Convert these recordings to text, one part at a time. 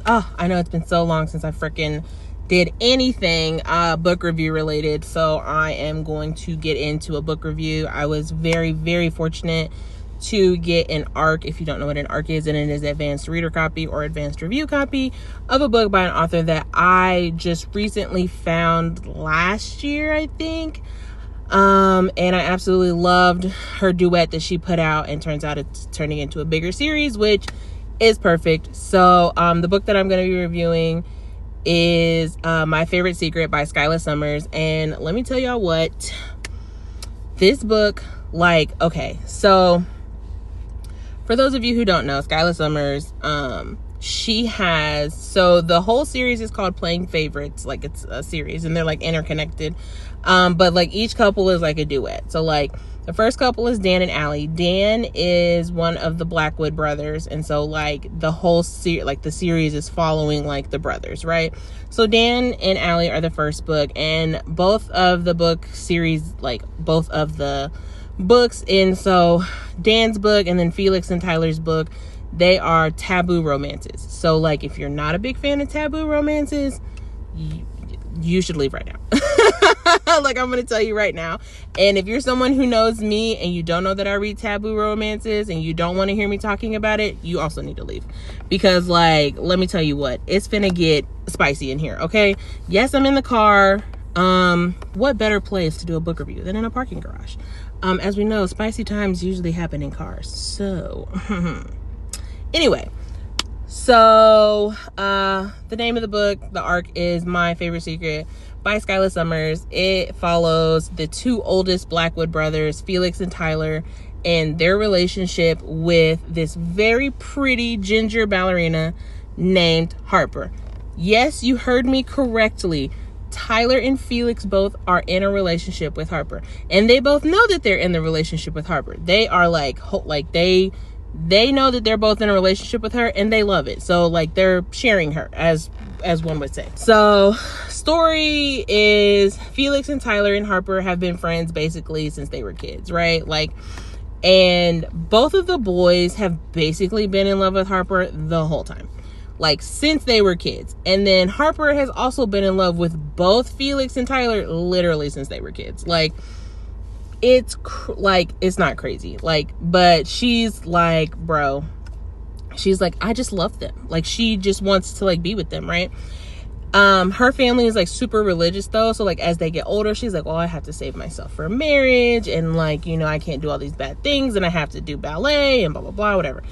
I know it's been so long since I freaking did anything book review related, so I am going to get into a book review. I was very, very fortunate to get an ARC. If you don't know what an ARC is, and it is advanced reader copy or advanced review copy of a book by an author that I just recently found last year, I think. And I absolutely loved her duet that she put out, and turns out it's turning into a bigger series, which is perfect. So the book that I'm going to be reviewing is My Favorite Secret by Skyla Summers. And let me tell y'all what, this book, like, okay, so for those of you who don't know, Skyla Summers, she has, so the whole series is called Playing Favorites. Like, it's a series and they're like interconnected. But like each couple is like a duet. So like the first couple is Dan and Allie. Dan is one of the Blackwood brothers. And so like the whole the series is following like the brothers, right? So Dan and Allie are the first book, and both of the book series, like both of the books in, so Dan's book and then Felix and Tyler's book, they are taboo romances. So like if you're not a big fan of taboo romances, you should leave right now. Like, I'm gonna tell you right now. And if you're someone who knows me and you don't know that I read taboo romances and you don't want to hear me talking about it, you also need to leave, because like, let me tell you what, it's finna get spicy in here. Okay, yes, I'm in the car. What better place to do a book review than in a parking garage? As we know, spicy times usually happen in cars. So anyway, so the name of the book, the ARC, is My Favorite Secret by Skyla Summers. It follows the two oldest Blackwood brothers, Felix and Tyler, and their relationship with this very pretty ginger ballerina named Harper. Yes, you heard me correctly. Tyler and Felix both are in a relationship with Harper, and they both know that they're in the relationship with Harper. They are like they know that they're both in a relationship with her, and they love it. So like they're sharing her, as one would say. So story is Felix and Tyler and Harper have been friends basically since they were kids, right? Like, and both of the boys have basically been in love with Harper the whole time, like since they were kids. And then Harper has also been in love with both Felix and Tyler literally since they were kids. Like, it's it's not crazy, like, but she's like, bro, she's like, I just love them. Like, she just wants to like be with them, right? Her family is like super religious though, so like as they get older, she's like, well, I have to save myself for marriage, and like, you know, I can't do all these bad things, and I have to do ballet and blah blah blah, whatever.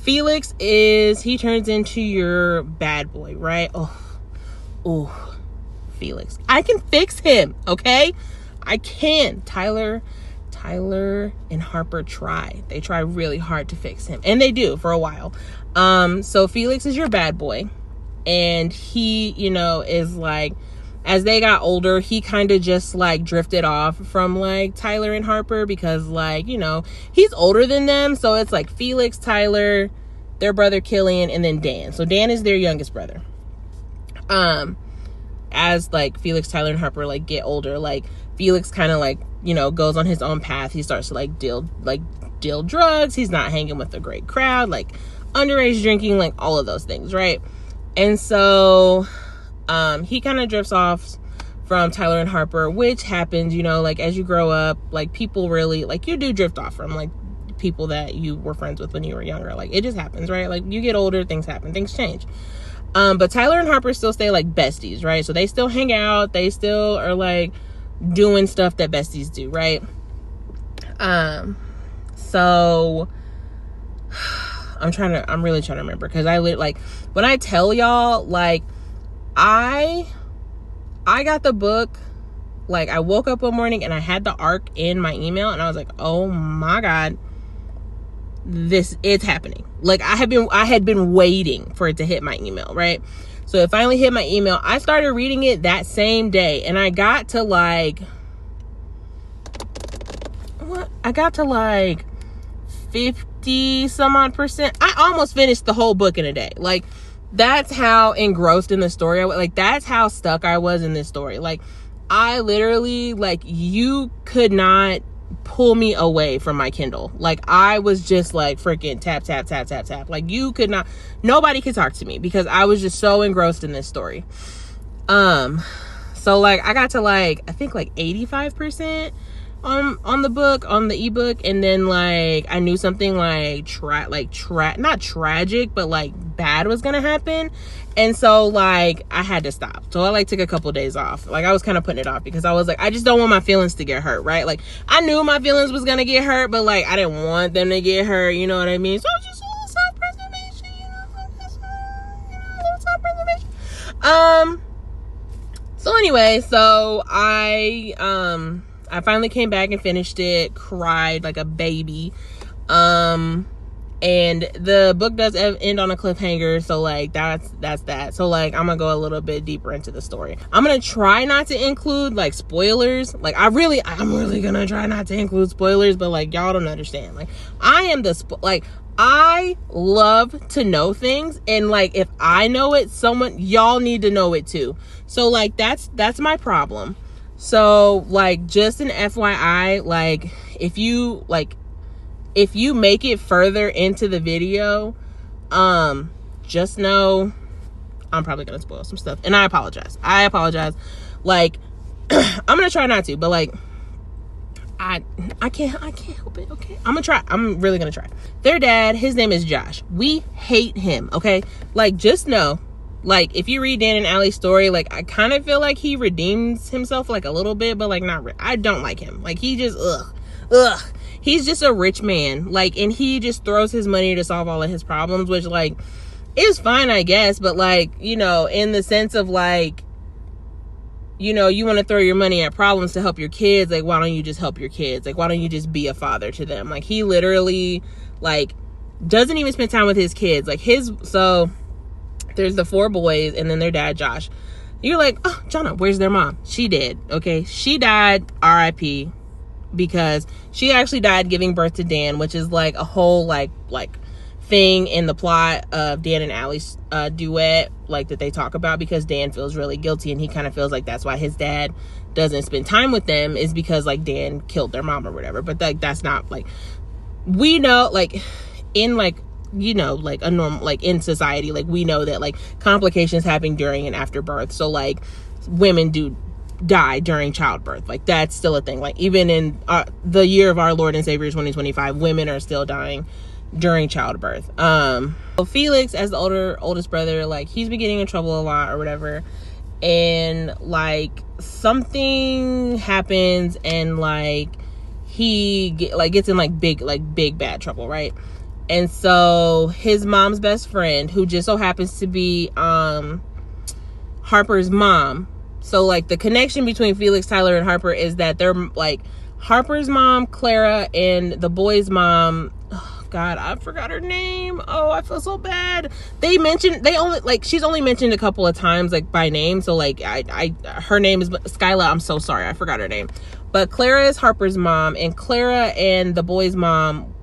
Felix he turns into your bad boy, right? Oh, Felix, I can fix him, okay? I can. Tyler and Harper try. They try really hard to fix him, and they do for a while. So Felix is your bad boy, and he, you know, is like, as they got older, he kind of just like drifted off from like Tyler and Harper, because like, you know, he's older than them. So it's like Felix, Tyler, their brother Killian, and then Dan. So Dan is their youngest brother. As like Felix, Tyler, and Harper like get older, like Felix kind of like, you know, goes on his own path. He starts to like deal drugs. He's not hanging with a great crowd, like underage drinking, like all of those things, right? And so he kind of drifts off from Tyler and Harper, which happens, you know, like as you grow up, like people really, like, you do drift off from like people that you were friends with when you were younger. Like, it just happens, right? Like, you get older, things happen, things change. But Tyler and Harper still stay like besties, right? So they still hang out, they still are like doing stuff that besties do, right? So I'm really trying to remember, because like, when I tell y'all, like, I got the book, like, I woke up one morning and I had the ARC in my email, and I was like, oh my God, it's happening. Like, I had been waiting for it to hit my email, right? So it finally hit my email. I started reading it that same day, and I got to like 50 some odd percent. I almost finished the whole book in a day. Like, that's how engrossed in the story I was. Like, that's how stuck I was in this story. Like, I literally, like, you could not pull me away from my Kindle. Like, I was just like freaking tap, tap, tap, tap, tap. Like, nobody could talk to me because I was just so engrossed in this story. So like I got to like, I think like 85% on the book, on the ebook, and then like I knew something like not tragic, but like bad was gonna happen, and so like I had to stop. So I like took a couple days off. Like, I was kind of putting it off because I was like, I just don't want my feelings to get hurt, right? Like, I knew my feelings was gonna get hurt, but like I didn't want them to get hurt, you know what I mean? So just a little self-preservation, you know, a little self-preservation. So anyway, so I finally came back and finished it, cried like a baby. And the book does end on a cliffhanger, so like that's that. So like I'm gonna go a little bit deeper into the story. I'm gonna try not to include like spoilers. Like I'm really gonna try not to include spoilers, but like y'all don't understand. Like I am I love to know things, and like if I know it, y'all need to know it too. So like that's my problem. So like just an FYI, like if you make it further into the video, just know I'm probably gonna spoil some stuff, and I apologize. Like I'm gonna try not to, but like I can't help it. Okay, I'm really gonna try. Their dad, his name is Josh. We hate him. Okay, like just know, like if you read Dan and Allie's story, like I kind of feel like he redeems himself like a little bit, but like not. I don't like him. Like he just ugh. He's just a rich man, like, and he just throws his money to solve all of his problems, which like is fine, I guess, but like, you know, in the sense of like, you know, you want to throw your money at problems to help your kids. Like, why don't you just help your kids? Like, why don't you just be a father to them? Like, he literally, like, doesn't even spend time with his kids. Like, so there's the 4 boys and then their dad, Josh. You're like, oh, Johna, where's their mom? She did. Okay. She died, RIP, because she actually died giving birth to Dan, which is like a whole, like thing in the plot of Dan and Allie's duet, like that they talk about, because Dan feels really guilty and he kind of feels like that's why his dad doesn't spend time with them, is because like Dan killed their mom or whatever. But like that's not, like, we know, like in like, you know, like a normal, like in society, like we know that like complications happen during and after birth. So like women do die during childbirth. Like that's still a thing. Like even in the year of our Lord and Savior 2025, women are still dying during childbirth. So Felix, as the oldest brother, like he's been getting in trouble a lot or whatever, and like something happens and like he gets in like big bad trouble, right? And so his mom's best friend, who just so happens to be Harper's mom. So like the connection between Felix, Tyler, and Harper is that they're like Harper's mom, Clara, and the boy's mom, God, I forgot her name. Oh, I feel so bad. She's only mentioned a couple of times, like by name. So like her name is Skyla. I'm so sorry. I forgot her name. But Clara is Harper's mom, and Clara and the boy's mom,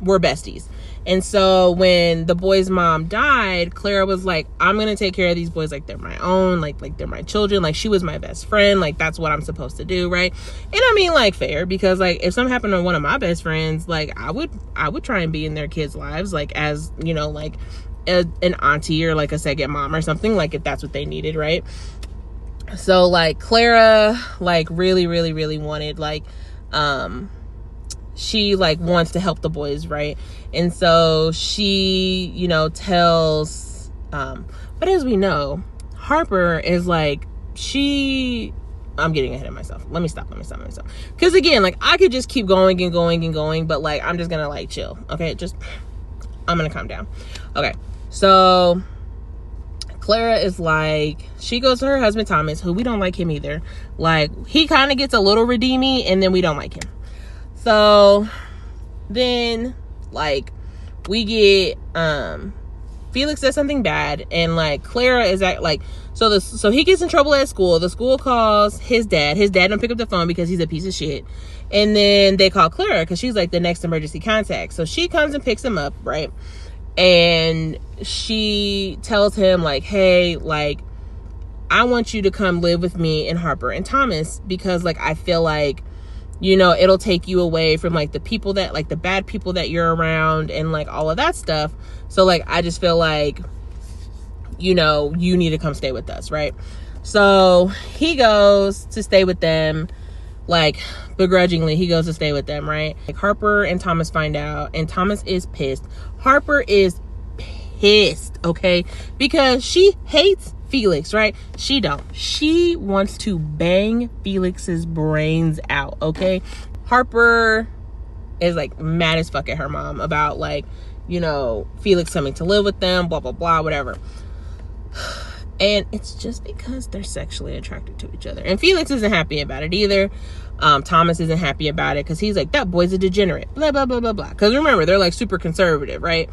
were besties. And so when the boy's mom died, Clara was like, I'm going to take care of these boys like they're my own, like they're my children. Like she was my best friend. Like that's what I'm supposed to do, right? And I mean, like, fair, because like if something happened to one of my best friends, like I would try and be in their kids' lives, like as, you know, like an auntie or like a second mom or something, like if that's what they needed, right? So like Clara like really, really, really wanted, like she like wants to help the boys, right? And so she, you know, tells but as we know, Harper is like, I'm getting ahead of myself. Let me stop. Because again, like I could just keep going and going, but like I'm just gonna like chill. Okay, I'm gonna calm down. Okay, so Clara is like, she goes to her husband Thomas, who we don't like him either. Like he kind of gets a little redeeming, and then we don't like him. So then like we get Felix says something bad, and like Clara is at like, so he gets in trouble at school. The school calls his dad don't pick up the phone because he's a piece of shit, and then they call Clara because she's like the next emergency contact. So she comes and picks him up, right? And she tells him like, hey, like I want you to come live with me and Harper and Thomas, because like I feel like you know, it'll take you away from like the people that, like the bad people that you're around and like all of that stuff. So like, I just feel like, you know, you need to come stay with us, right? So he goes to stay with them, like begrudgingly he goes to stay with them, right? Like Harper and Thomas find out, and Thomas is pissed. Harper is pissed, okay? Because she hates Felix, right? She don't. She wants to bang Felix's brains out, okay? Harper is like mad as fuck at her mom about like, you know, Felix coming to live with them, blah, blah, blah, whatever. And it's just because they're sexually attracted to each other. And Felix isn't happy about it either. Thomas isn't happy about it because he's like, that boy's a degenerate, blah, blah, blah, blah, blah. Because remember, they're like super conservative, right?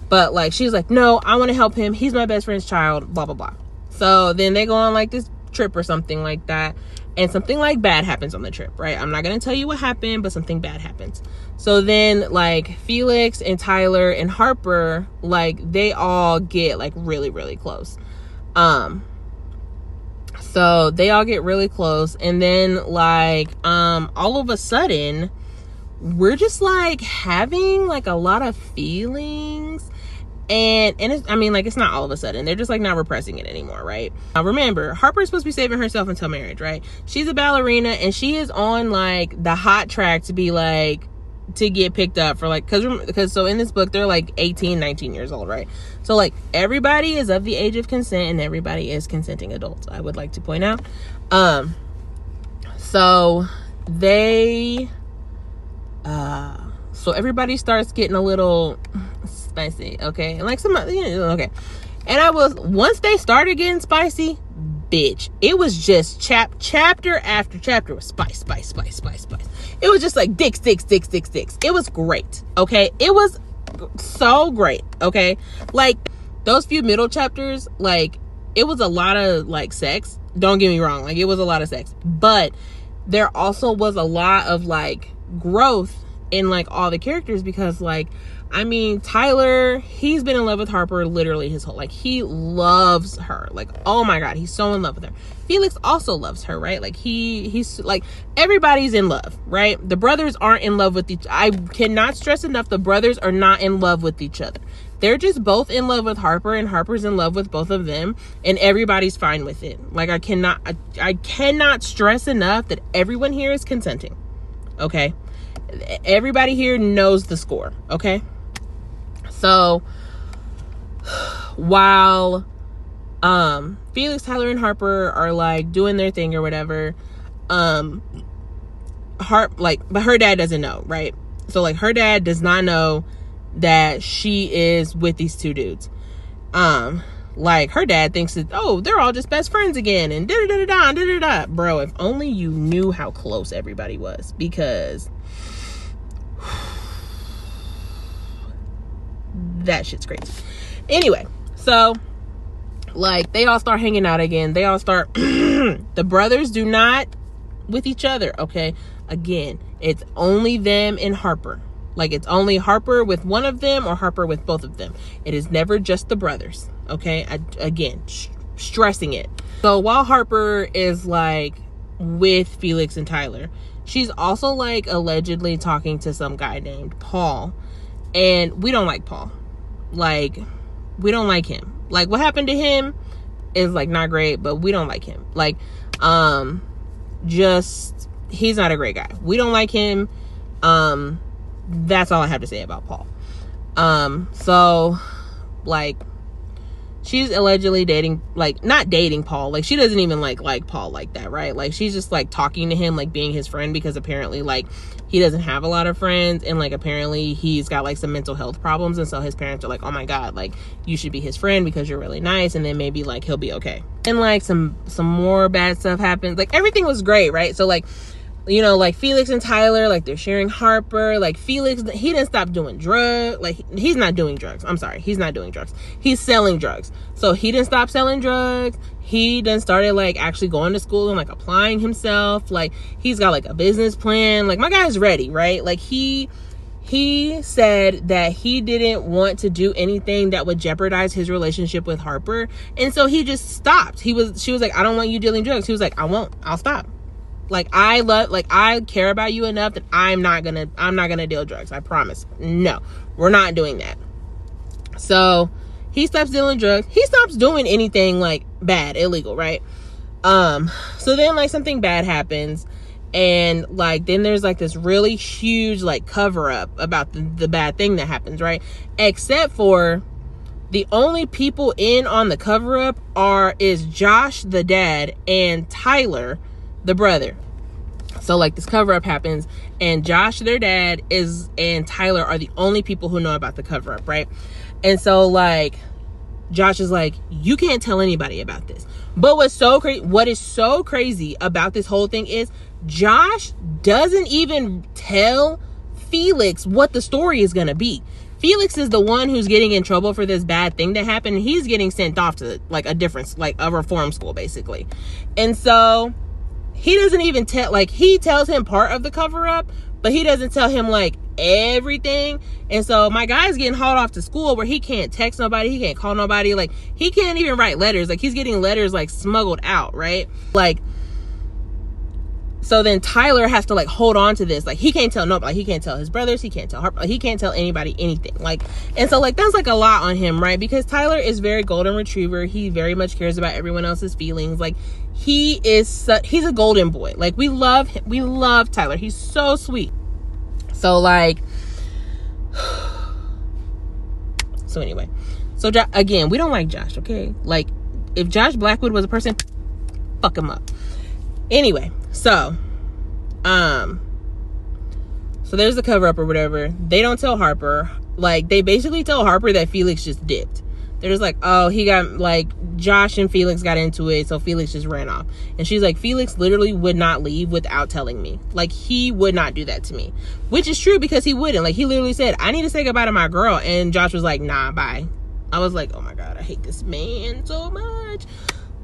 But like, she's like, no, I want to help him. He's my best friend's child, blah, blah, blah. So then they go on like this trip or something like that. And something like bad happens on the trip, right? I'm not going to tell you what happened, but something bad happens. So then like Felix and Tyler and Harper, like they all get like really, really close. So they all get really close, and then like all of a sudden we're just like having like a lot of feelings, and it's, I mean, like, it's not all of a sudden, they're just like not repressing it anymore, right? Remember, Harper's supposed to be saving herself until marriage, right? She's a ballerina, and she is on like the hot track to be like, to get picked up for like, because so in this book they're like 18, 19 years old, right? So like everybody is of the age of consent, and everybody is consenting adults, I would like to point out. So they so everybody starts getting a little spicy, okay? And like some, you know, okay. And once they started getting spicy, bitch, it was just chapter after chapter was spice. It was just like dicks. It was great, okay? It was so great, okay? Like those few middle chapters, like it was a lot of like sex. Don't get me wrong, like it was a lot of sex, but there also was a lot of like growth in like all the characters, because like, I mean, Tyler, he's been in love with Harper literally his whole, like, he loves her. Like, oh my God, he's so in love with her. Felix also loves her, right? Like, he's like, everybody's in love, right? The brothers aren't in love with I cannot stress enough, the brothers are not in love with each other. They're just both in love with Harper, and Harper's in love with both of them, and everybody's fine with it. Like, I cannot stress enough that everyone here is consenting, okay? Everybody here knows the score, okay? So while Felix, Tyler, and Harper are like doing their thing or whatever, but her dad doesn't know, right? So like her dad does not know that she is with these two dudes. Like her dad thinks that, oh, they're all just best friends again, and da-da-da-da-da. Bro, if only you knew how close everybody was, because that shit's crazy. Anyway, so like they all start hanging out again. They all start the brothers do not with each other, okay? Again, it's only them and Harper. Like, it's only Harper with one of them or Harper with both of them. It is never just the brothers, okay? Again, stressing it. So while Harper is like with Felix and Tyler, she's also like allegedly talking to some guy named Paul, and we don't like Paul. Like, we don't like him. Like, what happened to him is like not great, but we don't like him. Like, just, he's not a great guy. We don't like him. That's all I have to say about Paul. So like, she's allegedly dating, like, not dating Paul. Like, she doesn't even like Paul like that, right? Like, she's just like talking to him, like being his friend, because apparently like he doesn't have a lot of friends, and like apparently he's got like some mental health problems, and so his parents are like, oh my God, like you should be his friend because you're really nice, and then maybe like he'll be okay. And like some more bad stuff happens. Like, everything was great, right? So like, you know, like Felix and Tyler, like they're sharing Harper. Like Felix, he didn't stop doing drugs. Like, he's not doing drugs. I'm sorry, he's not doing drugs. He's selling drugs. So he didn't stop selling drugs. He then started like actually going to school and like applying himself. Like, he's got like a business plan. Like, my guy's ready, right? Like, he said that he didn't want to do anything that would jeopardize his relationship with Harper, and so he just stopped. She was like, I don't want you dealing drugs. He was like, I won't. I'll stop. Like, I care about you enough that I'm not gonna deal drugs. I promise. No, we're not doing that. So he stops dealing drugs. He stops doing anything like bad, illegal, right? So then like something bad happens, and like then there's like this really huge like cover up about the bad thing that happens, right? Except for the only people in on the cover up is Josh the dad and Tyler the brother. So like this cover up happens, and Josh their dad and Tyler are the only people who know about the cover up, right? And so like Josh is like, you can't tell anybody about this. But what is so crazy about this whole thing is Josh doesn't even tell Felix what the story is going to be. Felix is the one who's getting in trouble for this bad thing that happened. He's getting sent off to like a reform school basically. And so he doesn't even tell, like, he tells him part of the cover up, but he doesn't tell him like everything. And so my guy's getting hauled off to school where he can't text nobody, he can't call nobody, like he can't even write letters. Like he's getting letters like smuggled out, right? Like, so then Tyler has to like hold on to this. Like he can't tell nobody. Like, he can't tell his brothers, he can't tell her, he can't tell anybody anything. Like, and so like that's like a lot on him, right? Because Tyler is very golden retriever. He very much cares about everyone else's feelings. Like he's a golden boy. Like we love him. We love Tyler. He's so sweet. So like, so anyway, so again, we don't like Josh, okay? Like if Josh Blackwood was a person, fuck him up. Anyway, so there's the cover up or whatever. They don't tell Harper. Like they basically tell Harper that Felix just dipped. They're just like, oh, he got, like, Josh and Felix got into it, so Felix just ran off. And she's like, Felix literally would not leave without telling me. Like, he would not do that to me. Which is true, because he wouldn't. Like, he literally said, I need to say goodbye to my girl. And Josh was like, nah, bye. I was like, oh my God, I hate this man so much.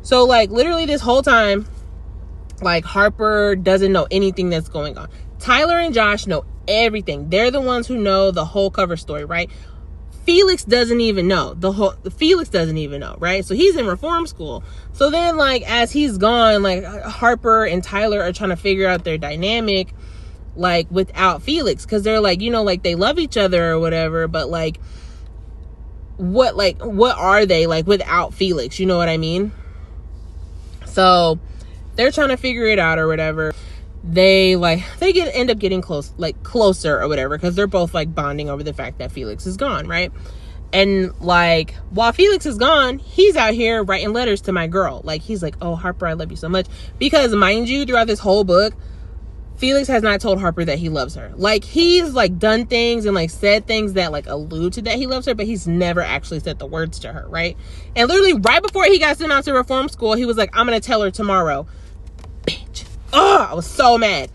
So, like, literally this whole time, like, Harper doesn't know anything that's going on. Tyler and Josh know everything. They're the ones who know the whole cover story, right? Felix doesn't even know right? So he's in reform school. So then like as he's gone, like Harper and Tyler are trying to figure out their dynamic like without Felix, because they're like, you know, like they love each other or whatever, but like what are they like without Felix, you know what I mean? So they're trying to figure it out or whatever. They end up getting closer or whatever, because they're both like bonding over the fact that Felix is gone, right? And like while Felix is gone, he's out here writing letters to my girl. Like he's like, oh Harper, I love you so much. Because mind you, throughout this whole book, Felix has not told Harper that he loves her. Like he's like done things and like said things that like allude to that he loves her, but he's never actually said the words to her, right? And literally right before he got sent out to reform school, he was like, I'm gonna tell her tomorrow. Bitch. Oh, I was so mad.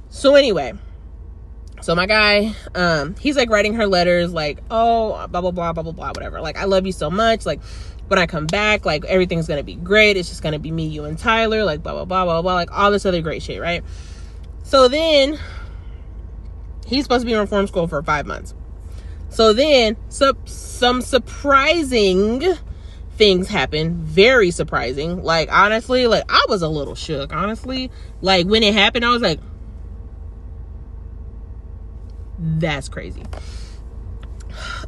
So anyway, so my guy, he's like writing her letters like, oh, blah, blah, blah, blah, blah, blah, whatever. Like, I love you so much. Like, when I come back, like, everything's going to be great. It's just going to be me, you, and Tyler. Like, blah, blah, blah, blah, blah. Like, all this other great shit, right? So then, he's supposed to be in reform school for 5 months. So then, some surprising things happen. Very surprising. Like, honestly, like, I was a little shook, honestly. Like, when it happened, I was like, that's crazy.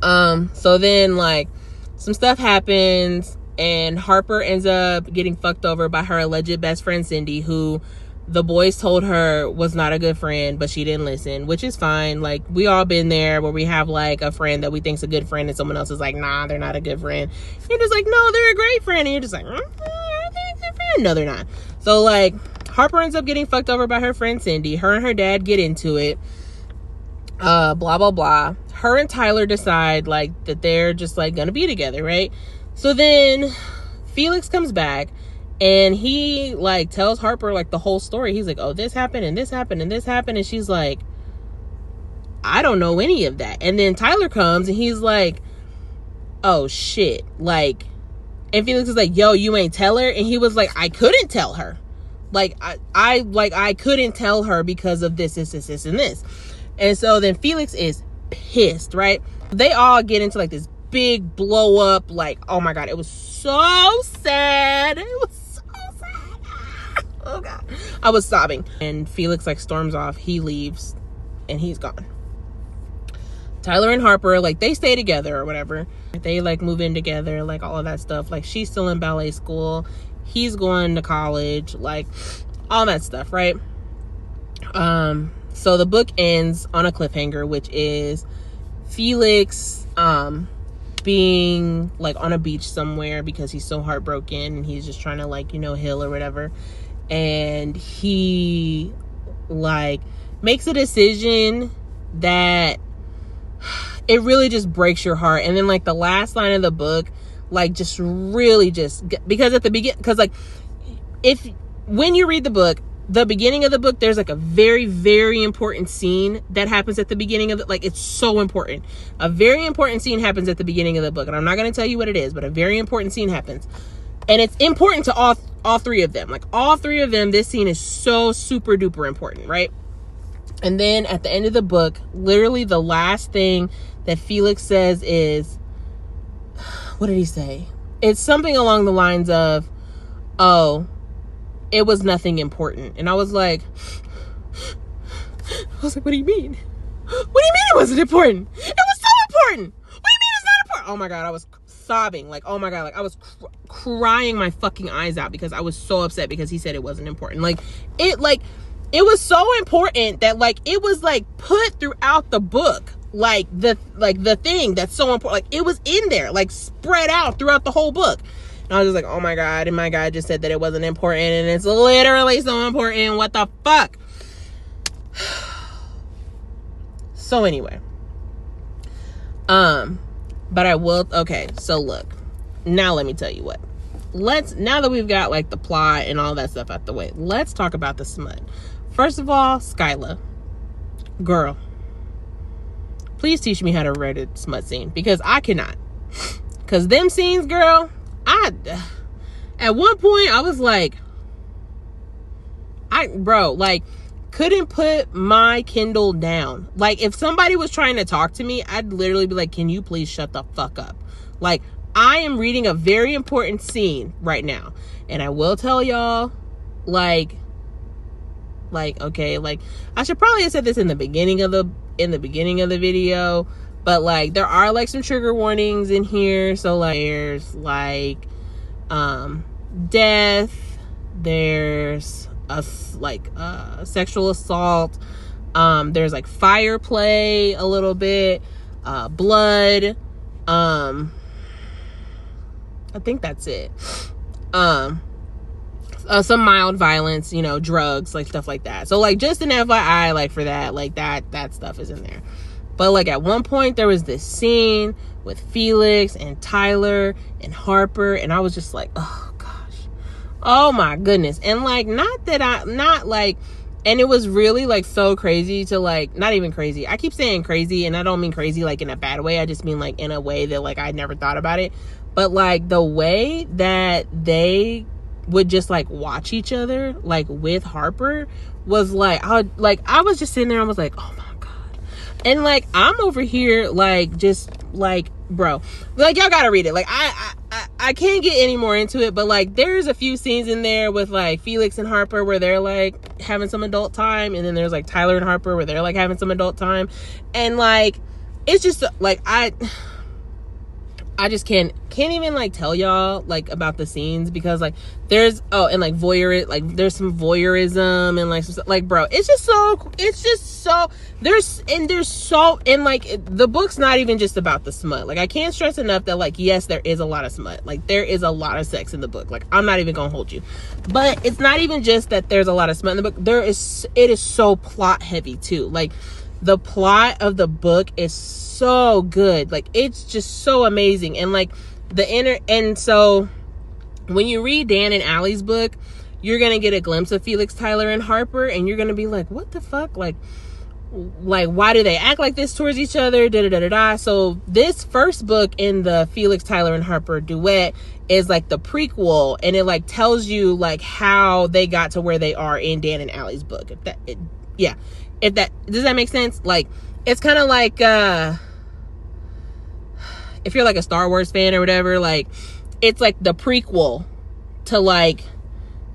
So then, like, some stuff happens, and Harper ends up getting fucked over by her alleged best friend, Cindy, who the boys told her was not a good friend, but she didn't listen, which is fine. Like, we all been there where we have like a friend that we think's a good friend and someone else is like, nah, they're not a good friend. You're just like, no, they're a great friend. And you're just like, are they a good friend? No, they're not. So like Harper ends up getting fucked over by her friend Cindy. Her and her dad get into it. Blah, blah, blah. Her and Tyler decide like that they're just like gonna be together, right? So then Felix comes back. And he, like, tells Harper, like, the whole story. He's like, oh, this happened, and this happened, and this happened. And she's like, I don't know any of that. And then Tyler comes, and he's like, oh, shit. Like, and Felix is like, yo, you ain't tell her? And he was like, I couldn't tell her. Like, I couldn't tell her because of this, and this. And so then Felix is pissed, right? They all get into, like, this big blow up. Like, oh, my God. It was so sad. It was Oh God. I was sobbing. And Felix like storms off. He leaves and he's gone. Tyler and Harper, like, they stay together or whatever. They like move in together, like all of that stuff. Like, she's still in ballet school. He's going to college, like all that stuff, right? So the book ends on a cliffhanger, which is Felix being like on a beach somewhere because he's so heartbroken and he's just trying to like, you know, heal or whatever. And he like makes a decision that it really just breaks your heart. And then like the last line of the book, like just really just, because at the beginning, because like when you read the book, the beginning of the book, there's like a very, very important scene that happens at the beginning of it. Like, it's so important. A very important scene happens at the beginning of the book. And I'm not going to tell you what it is, but a very important scene happens. And it's important to all three of them. Like, all three of them, this scene is so super duper important, right? And then at the end of the book, literally the last thing that Felix says is, what did he say? It's something along the lines of, oh, it was nothing important. And I was like, what do you mean? What do you mean it wasn't important? It was so important. What do you mean it's not important? Oh my God, I was sobbing. Like, oh my God, like I was crying my fucking eyes out because I was so upset because he said it wasn't important. Like, it was so important that like it was like put throughout the book. Like the thing that's so important. Like, it was in there, like spread out throughout the whole book. And I was just like, oh my God. And my guy just said that it wasn't important. And it's literally so important. What the fuck? So anyway. But I will. Okay. So look. Now let me tell you what. Now that we've got like the plot and all that stuff out the way, let's talk about the smut. First of all, Skyla. Girl. Please teach me how to write a smut scene. Because I cannot. Because them scenes, girl. At one point I was like, couldn't put my Kindle down. Like, if somebody was trying to talk to me, I'd literally be like, can you please shut the fuck up? Like, I am reading a very important scene right now. And I will tell y'all, okay, like, I should probably have said this in the beginning of the video, but like, there are like some trigger warnings in here. So like, there's like death, there's sexual assault, there's like fire play a little bit, blood, I think that's it. Some mild violence, you know, drugs, like stuff like that. So like, just an FYI, like for that, like that stuff is in there. But like, at one point there was this scene with Felix and Tyler and Harper, and I was just like, oh gosh, oh my goodness. And like, and it was really like so crazy to like, not even crazy. I keep saying crazy, and I don't mean crazy like in a bad way. I just mean like in a way that like I never thought about it. But like, the way that they would just like watch each other, like with Harper, was like, I was just sitting there, I was like, oh my God. And like, I'm over here like, just like, bro, like, y'all gotta read it. Like, I can't get any more into it, but like, there's a few scenes in there with like Felix and Harper where they're like having some adult time, and then there's like Tyler and Harper where they're like having some adult time, and like, it's just like, I just can't even like tell y'all like about the scenes, because like there's and like there's some voyeurism and like some, like, bro, it's just so and like, the book's not even just about the smut. Like, I can't stress enough that like, yes, there is a lot of smut, like there is a lot of sex in the book. Like, I'm not even gonna hold you, but it's not even just that there's a lot of smut in the book. It is so plot heavy too. Like, the plot of the book is so good. Like, it's just so amazing. And like, and so when you read Dan and Allie's book, you're gonna get a glimpse of Felix, Tyler, and Harper, and you're gonna be like, what the fuck? Like why do they act like this towards each other? So this first book in the Felix, Tyler, and Harper duet is like the prequel, and it like tells you like how they got to where they are in Dan and Allie's book. Does that make sense? Like, it's kind of like if you're like a Star Wars fan or whatever, like, it's like the prequel to like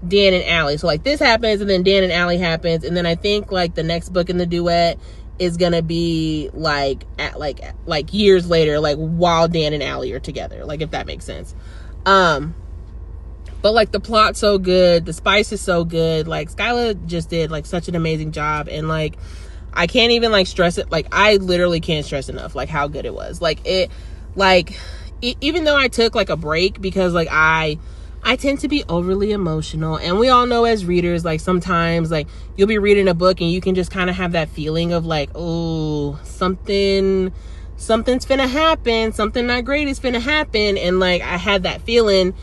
Dan and Allie. So like this happens, and then Dan and Allie happens, and then I think like the next book in the duet is gonna be like at like years later, like while Dan and Allie are together, like if that makes sense. But like the plot's so good, the spice is so good. Like Skyla just did like such an amazing job, and like I can't even like stress it. Like I literally can't stress enough like how good it was. Even though I took like a break because like I tend to be overly emotional, and we all know as readers, like sometimes like you'll be reading a book and you can just kind of have that feeling of like, oh, something's finna happen, something not great is finna happen. And like I had that feeling,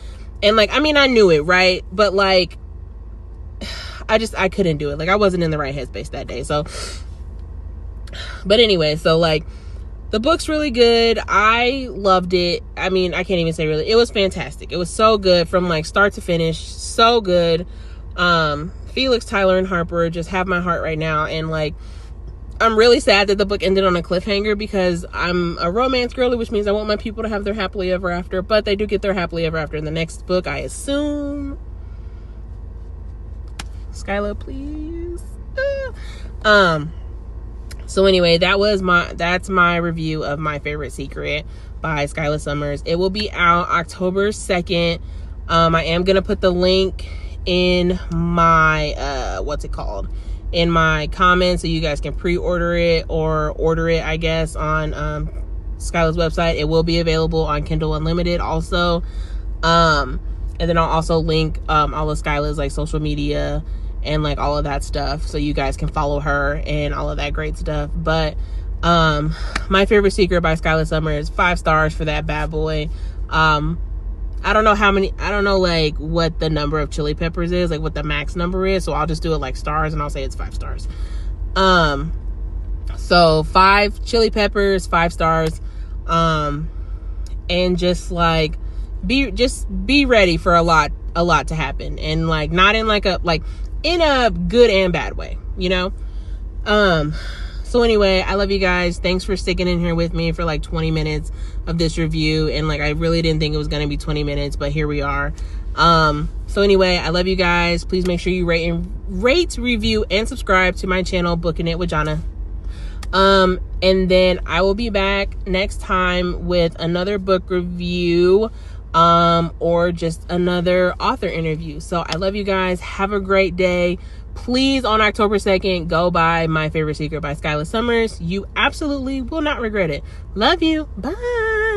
and like I mean I knew it, right? But like I couldn't do it. Like I wasn't in the right headspace that day. So but anyway, so like the book's really good. I loved it. I mean, I can't even say really. It was fantastic. It was so good from like start to finish. So good. Felix, Tyler, and Harper just have my heart right now. And like, I'm really sad that the book ended on a cliffhanger because I'm a romance girly, which means I want my people to have their happily ever after. But they do get their happily ever after in the next book, I assume. Skyla, please. So anyway, that's my review of My Favorite Secret by Skyla Summers. It will be out October 2nd. I am going to put the link in my, in my comments so you guys can pre-order it or order it, I guess, on Skyla's website. It will be available on Kindle Unlimited also. And then I'll also link all of Skyla's like social media and like all of that stuff so you guys can follow her and all of that great stuff. But My Favorite Secret by Skyla Summers, 5 stars for that bad boy. I don't know like what the number of chili peppers is, like what the max number is, so I'll just do it like stars and I'll say it's 5 stars. So 5 chili peppers, 5 stars. And just like be ready for a lot to happen, and like not in like in a good and bad way, you know? So anyway, I love you guys. Thanks for sticking in here with me for like 20 minutes of this review. And like, I really didn't think it was going to be 20 minutes, but here we are. So anyway, I love you guys. Please make sure you rate, review, and subscribe to my channel, Booking It with Johna. And then I will be back next time with another book review, or just another author interview. So I love you guys. Have a great day. Please, on October 2nd, go buy My Favorite Secret by Skyla Summers. You absolutely will not regret it. Love you. Bye.